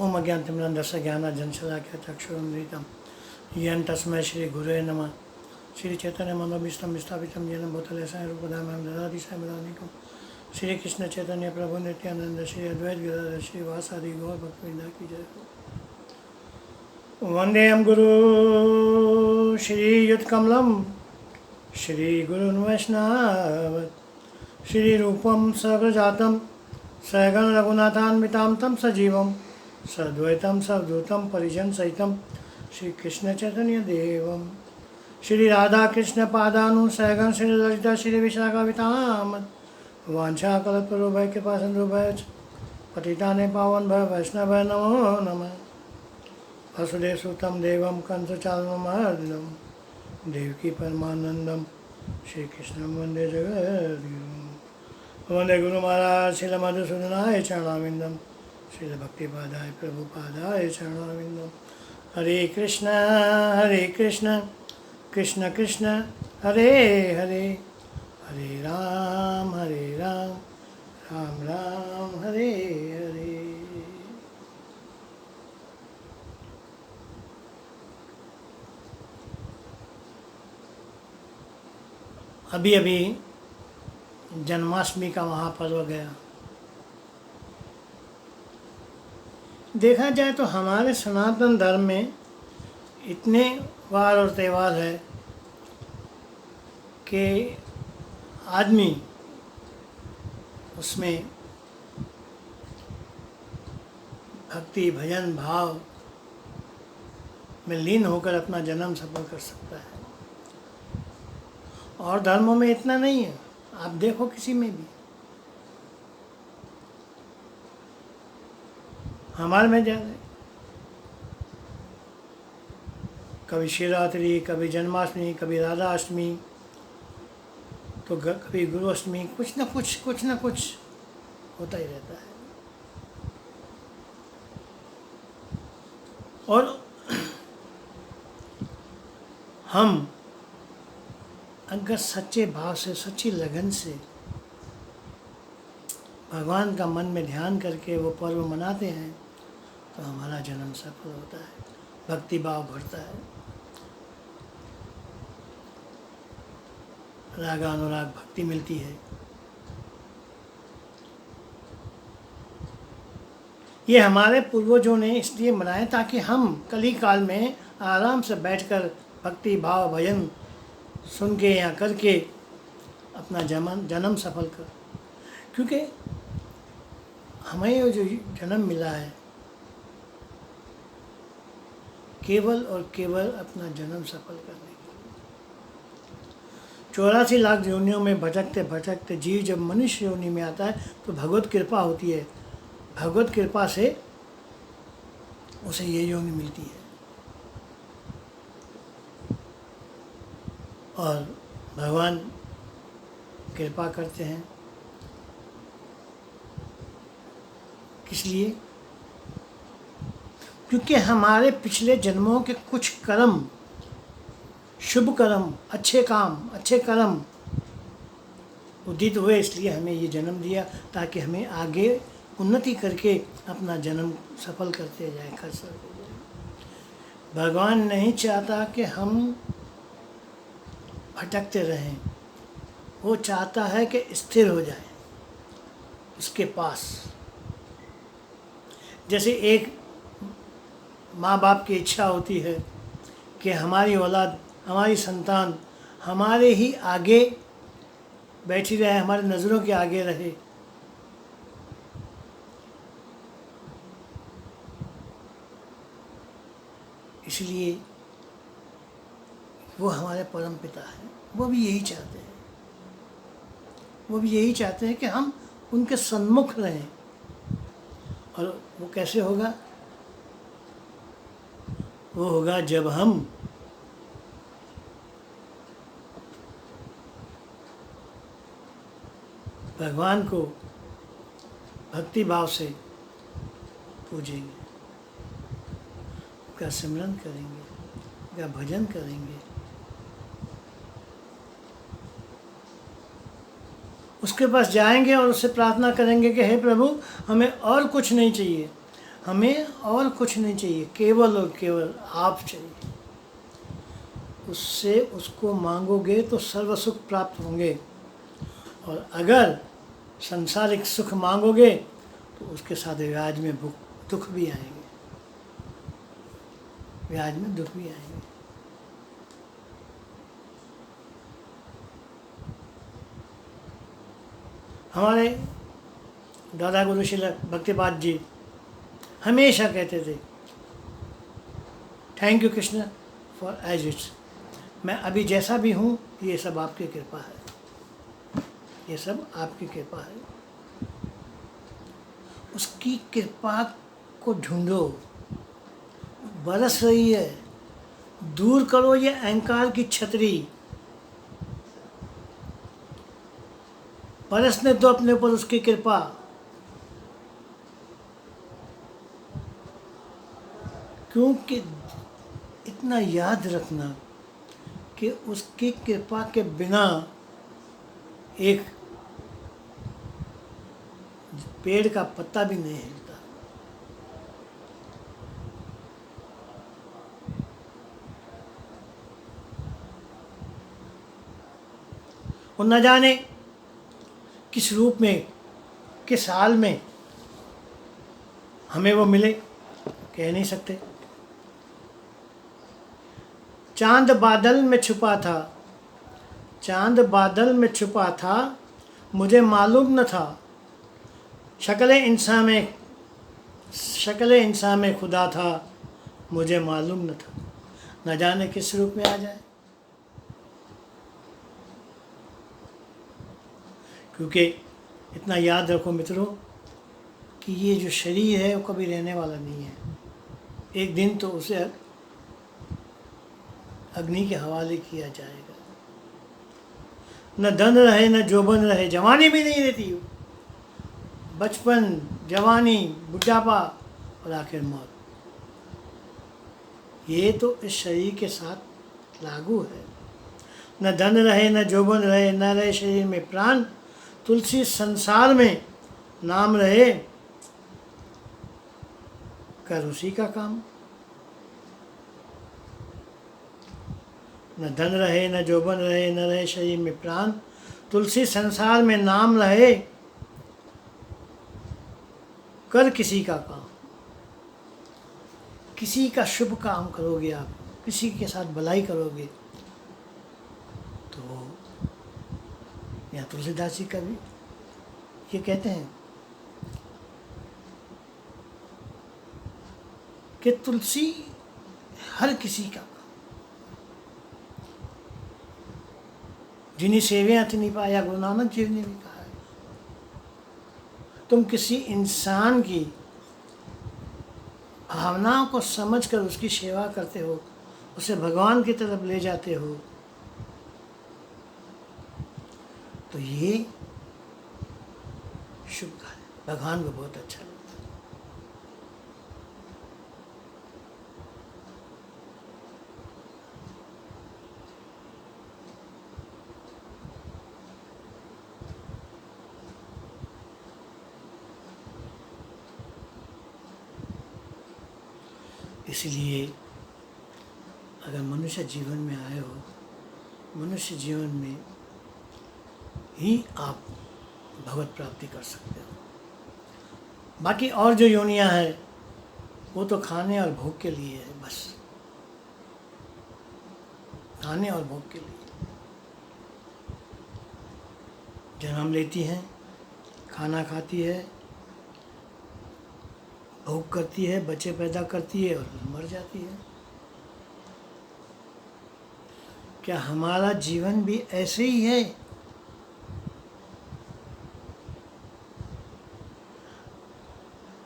ओम अज्ञानतिमिरन्धस्य ज्ञानाञ्जनशलाकया चक्षुरुन्मीलितं येन तस्मै श्रीगुरवे नमः। श्रीचैतन्यमनोभीष्टं स्थापितं येन भूतले स्वयं रूपधा मां ददाति स्वयमेवानिकं। श्रीकृष्ण चैतन्य प्रभु नित्यानंद श्री अद्वैत गदाधर श्रीवासादि गौर भक्तवृंदा की जय हो। वंदेहं गुरु श्रीयुतकमलं श्रीगुरुन् वैष्णव श्रीरूपं सगजातं सहगण रघुनाथान्वितां तं सजीवं सद्वैतं सवधूतं परिजन सहितं श्रीकृष्ण चैतन्य देवं श्री राधा कृष्ण पादानु सहगण श्री ललिता श्री विशाखावितां वांछा कल्पतरुभ्य कृपा सिन्धुभ्य पतिताने पावन भय वैष्णव नमो नमः। वसुदेव सुतं देवं कंसचानूरमर्दिनं देवकी परमानंदं श्री कृष्णं वंदे जगद्गुरुं। वंदे गुरु महाराज श्रील मधुसूदनाय चरणारविंदं श्रील भक्तिपादाय प्रभुपादाय चरणारविंदं। हरे कृष्ण कृष्ण कृष्ण हरे हरे हरे राम राम राम हरे हरे। अभी अभी जन्माष्टमी का महापर्व गया। देखा जाए तो हमारे सनातन धर्म में इतने वार और त्यौहार है कि आदमी उसमें भक्ति भजन भाव में लीन होकर अपना जन्म सफल कर सकता है। और धर्मों में इतना नहीं है, आप देखो किसी में भी। हमारे में ज़्यादा है, कभी शिवरात्रि, कभी जन्माष्टमी, कभी राधाष्टमी, तो कभी गुरु अष्टमी, कुछ ना कुछ होता ही रहता है। और हम अगर सच्चे भाव से, सच्ची लगन से भगवान का मन में ध्यान करके वो पर्व मनाते हैं तो हमारा जन्म सफल होता है, भक्ति भाव बढ़ता है, राग अनुराग भक्ति मिलती है। ये हमारे पूर्वजों ने इसलिए मनाए ताकि हम कली काल में आराम से बैठकर भक्ति भाव भजन सुन के या करके अपना जन्म सफल कर। क्योंकि हमें जो जन्म मिला है केवल और केवल अपना जन्म सफल करने के लिए। 84 लाख योनियों में भटकते भटकते जीव जब मनुष्य योनि में आता है तो भगवत कृपा होती है। भगवत कृपा से उसे ये योनि मिलती है और भगवान कृपा करते हैं। किस लिए? क्योंकि हमारे पिछले जन्मों के कुछ कर्म, शुभ कर्म, अच्छे काम, अच्छे कर्म उदित हुए, इसलिए हमें ये जन्म दिया ताकि हमें आगे उन्नति करके अपना जन्म सफल करते जाए, कर सकते जाए। भगवान नहीं चाहता कि हम भटकते रहें, वो चाहता है कि स्थिर हो जाए उसके पास। जैसे एक माँ बाप की इच्छा होती है कि हमारी औलाद, हमारी संतान हमारे ही आगे बैठी रहे, हमारी नज़रों के आगे रहे। इसलिए वो हमारे परम पिता हैं, वो भी यही चाहते हैं। वो भी यही चाहते हैं कि हम उनके सन्मुख रहें। और वो कैसे होगा? वो होगा जब हम भगवान को भक्ति भाव से पूजेंगे, उसका सिमरन करेंगे, उसका भजन करेंगे, उसके पास जाएंगे और उससे प्रार्थना करेंगे कि हे प्रभु, हमें और कुछ नहीं चाहिए, हमें और कुछ नहीं चाहिए, केवल और केवल आप चाहिए। उससे उसको मांगोगे तो सर्व सुख प्राप्त होंगे, और अगर संसारिक सुख मांगोगे तो उसके साथ ब्याज में दुख भी आएंगे, ब्याज में दुख भी आएंगे। हमारे दादा गुरु श्री भक्तिपाद जी हमेशा कहते थे, thank you Krishna for as it's, मैं अभी जैसा भी हूँ ये सब आपकी कृपा है, ये सब आपकी कृपा है। उसकी कृपा को ढूंढो, बरस रही है, दूर करो ये अहंकार की छतरी, बरसने दो अपने ऊपर उसकी कृपा। क्योंकि इतना याद रखना कि उसकी कृपा के बिना एक पेड़ का पत्ता भी नहीं हिलता। और न जाने किस रूप में, किस हाल में हमें वो मिले, कह नहीं सकते। चांद बादल में छुपा था, चांद बादल में छुपा था, मुझे मालूम न था, शक्ल इंसान में खुदा था, मुझे मालूम न था। न जाने किस रूप में आ जाए। क्योंकि इतना याद रखो मित्रों कि ये जो शरीर है वो कभी रहने वाला नहीं है, एक दिन तो उसे अग्नि के हवाले किया जाएगा। न धन रहे न जोबन रहे, जवानी भी नहीं रहती, बचपन, जवानी, बुढ़ापा और आखिर मौत, ये तो इस शरीर के साथ लागू है। न धन रहे न जोबन रहे, न रहे शरीर में प्राण, तुलसी संसार में नाम रहे, कर उसी का काम। न धन रहे न जोबन रहे, न रहे शरीर में प्राण, तुलसी संसार में नाम रहे, कर किसी का काम। किसी का शुभ काम करोगे आप, किसी के साथ भलाई करोगे, तो यहाँ तुलसीदास जी का भी ये कहते हैं कि तुलसी हर किसी का, जिन्हीं सेवियां तिन्हीं पाया, गुरु नानक जी ने भी कहा है। तुम किसी इंसान की भावनाओं को समझकर उसकी सेवा करते हो, उसे भगवान की तरफ ले जाते हो, तो ये शुभ कार्य भगवान को बहुत अच्छा लगता है। इसलिए अगर मनुष्य जीवन में आए हो, मनुष्य जीवन में ही आप भगवत प्राप्ति कर सकते हो। बाकी और जो योनियां हैं वो तो खाने और भोग के लिए है, बस खाने और भोग के लिए जन्म लेती हैं, खाना खाती है, भोग करती है, बच्चे पैदा करती है और मर जाती है। क्या हमारा जीवन भी ऐसे ही है?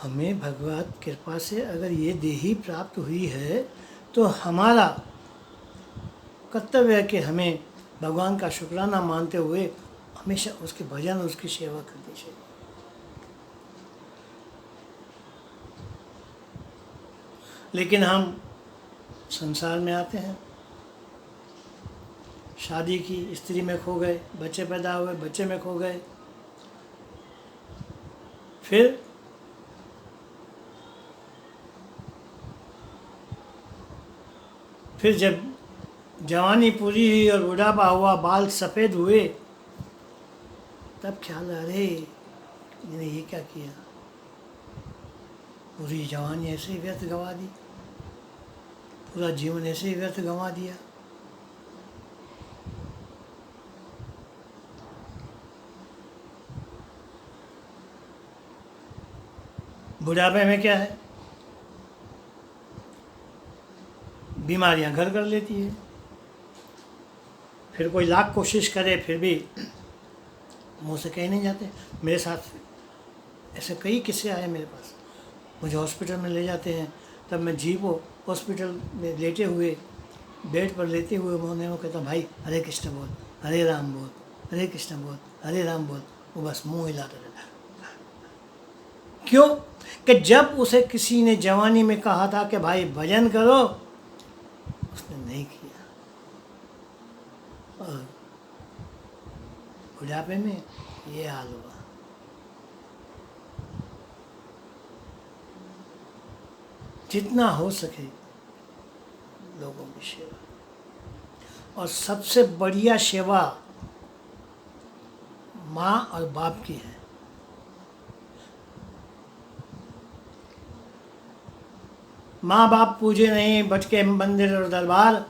हमें भगवत कृपा से अगर ये देही प्राप्त हुई है तो हमारा कर्तव्य है कि हमें भगवान का शुक्राना मानते हुए हमेशा उसके भजन, उसकी सेवा करनी चाहिए। लेकिन हम संसार में आते हैं, शादी की, स्त्री में खो गए, बच्चे पैदा हुए, बच्चे में खो गए, फिर फिर जब जवानी पूरी हुई और बुढ़ापा हुआ, बाल सफ़ेद हुए, तब ख्याल, अरे मैंने ये क्या किया, पूरी जवानी ऐसे ही व्यर्थ गंवा दी, पूरा जीवन ऐसे ही व्यर्थ गंवा दिया। बुढ़ापे में क्या है, बीमारियां घर कर लेती है, फिर कोई लाख कोशिश करे फिर भी मुंह से कहीं नहीं जाते। मेरे साथ ऐसे कई किस्से आए मेरे पास। मुझे हॉस्पिटल में ले जाते हैं, तब मैं जी को हॉस्पिटल में लेटे हुए, बेड पर लेते हुए उन्होंने वो कहता, भाई हरे कृष्ण बोल, हरे राम बोल, हरे कृष्ण बोल, हरे राम बोल। वो बस मुंह हिलाता रहता। क्यों? कि जब उसे किसी ने जवानी में कहा था कि भाई भजन करो, उसने नहीं किया, और बुढ़ापे में ये हाल हुआ। जितना हो सके लोगों की सेवा, और सबसे बढ़िया सेवा माँ और बाप की है। माँ बाप पूजे नहीं भटके मंदिर और दरबार,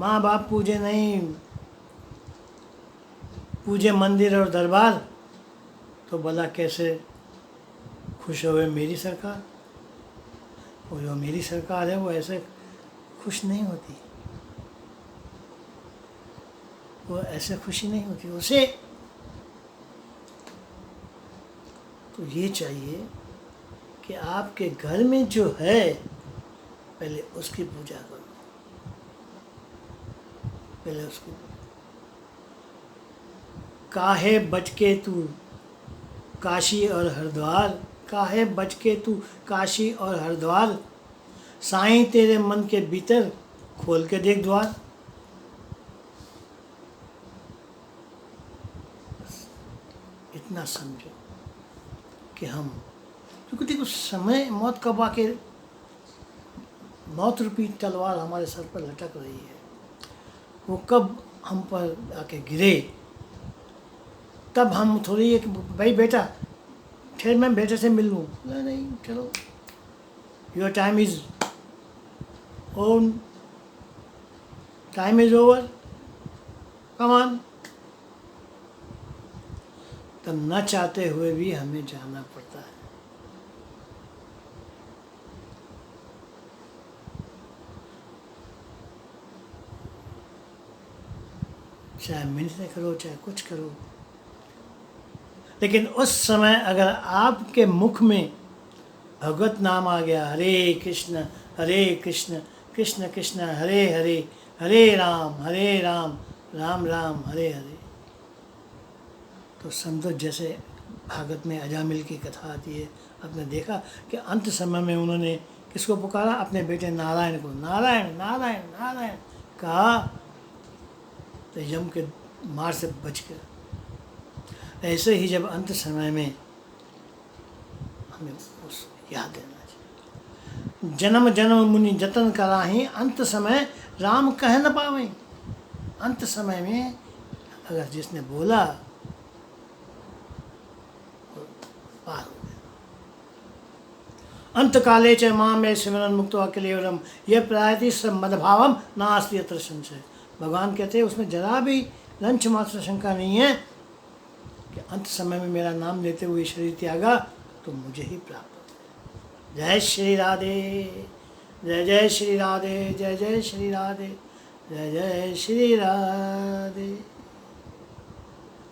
माँ बाप पूजे नहीं पूजे मंदिर और दरबार, तो भला कैसे खुश होवे मेरी सरकार। वो जो मेरी सरकार है वो ऐसे खुश नहीं होती, वो ऐसे खुशी नहीं होती। उसे तो ये चाहिए कि आपके घर में जो है पहले उसकी पूजा करो, पहले उसकी। काहे बचके तू काशी और हरिद्वार, काहे बचके तू काशी और हरिद्वार, साईं तेरे मन के भीतर खोल के देख द्वार। इतना समझो कि हम, क्योंकि देखो समय, मौत कब आके, मौत रूपी तलवार हमारे सर पर लटक रही है, वो कब हम पर आके गिरे, तब हम थोड़ी एक, भाई बेटा फिर मैं बेटे से मिल लूँ, नहीं चलो, your time is own, time is over, come on. तब न चाहते हुए भी हमें जाना पड़ता है। चाहे मिलने करो, चाहे कुछ करो, लेकिन उस समय अगर आपके मुख में भगवत नाम आ गया, हरे कृष्ण कृष्ण कृष्ण हरे हरे, हरे राम राम राम हरे हरे, तो समझो जैसे भागवत में अजामिल की कथा आती है। आपने देखा कि अंत समय में उन्होंने किसको पुकारा, अपने बेटे नारायण को, नारायण नारायण नारायण कहा, तो यम के मार से बच गया। ऐसे ही जब अंत समय में हमें उस याद देना चाहिए, जन्म जन्म मुनि जतन कराही, अंत समय राम कह न पावे। अंत समय में अगर जिसने बोला पार हो गया। अंत काले च मां में सिमरन मुक्तो अखिलेवरम, यह प्रायति मदभावम नास्ति यत्र संशय। भगवान कहते हैं उसमें जरा भी लंच मात्र शंका नहीं है कि अंत समय में मेरा नाम लेते हुए शरीर त्यागा तो मुझे ही प्राप्त हो। जय श्री राधे, जय जय श्री राधे, जय जय श्री राधे, जय जय श्री राधे।